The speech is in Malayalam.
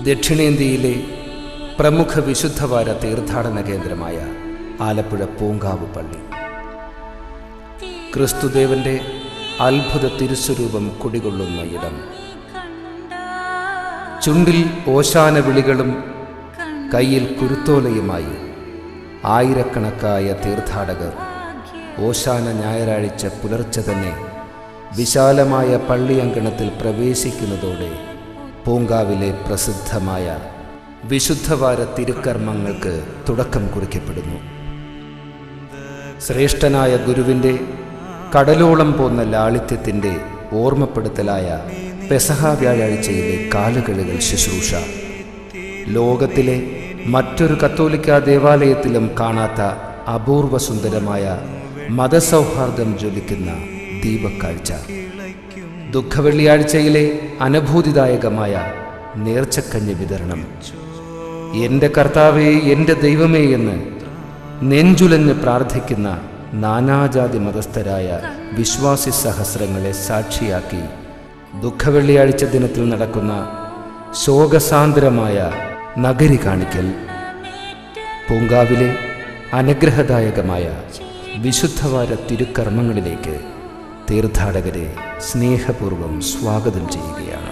ദക്ഷിണേന്ത്യയിലെ പ്രമുഖ വിശുദ്ധവാര തീർത്ഥാടന കേന്ദ്രമായ ആലപ്പുഴ പൂങ്കാവ് പള്ളി, ക്രിസ്തുദേവന്റെ അത്ഭുത തിരുസ്വരൂപം കുടികൊള്ളുന്ന ഇടം. ചുണ്ടിൽ ഓശാന വിളികളും കയ്യിൽ കുരുത്തോലയുമായി ആയിരക്കണക്കായ തീർത്ഥാടകർ ഓശാന ഞായറാഴ്ച പുലർച്ചെ തന്നെ വിശാലമായ പള്ളിയങ്കണത്തിൽ പ്രവേശിക്കുന്നതോടെ പൂങ്കാവിലെ പ്രസിദ്ധമായ വിശുദ്ധവാര തിരുക്കർമ്മങ്ങൾക്ക് തുടക്കം കുറിക്കപ്പെടുന്നു. ശ്രേഷ്ഠനായ ഗുരുവിൻ്റെ കടലോളം പോന്ന ലാളിത്യത്തിൻ്റെ ഓർമ്മപ്പെടുത്തലായ പെസഹ വ്യാഴാഴ്ചയിലെ കാലുകഴുകൽ ശുശ്രൂഷ ലോകത്തിലെ മറ്റൊരു കത്തോലിക്കാ ദേവാലയത്തിലും കാണാത്ത അപൂർവ സുന്ദരമായ മതസൗഹാർദ്ദം ജ്വലിക്കുന്ന ദീപക്കാഴ്ച. ദുഃഖവെള്ളിയാഴ്ചയിലെ അനുഭൂതിദായകമായ നേർച്ചക്കഞ്ഞി വിതരണം. എൻ്റെ കർത്താവേ, എൻ്റെ ദൈവമേ എന്ന് നെഞ്ചുലഞ്ഞ് പ്രാർത്ഥിക്കുന്ന നാനാജാതി മതസ്ഥരായ വിശ്വാസി സഹസ്രങ്ങളെ സാക്ഷിയാക്കി ദുഃഖവെള്ളിയാഴ്ച ദിനത്തിൽ നടക്കുന്ന ശോകസാന്ദ്രമായ നഗരി കാണിക്കൽ. പൂങ്കാവിലെ അനുഗ്രഹദായകമായ വിശുദ്ധവാര തിരുക്കർമ്മങ്ങളിലേക്ക് തീർത്ഥാടകരെ സ്നേഹപൂർവ്വം സ്വാഗതം ചെയ്യുകയാണ്.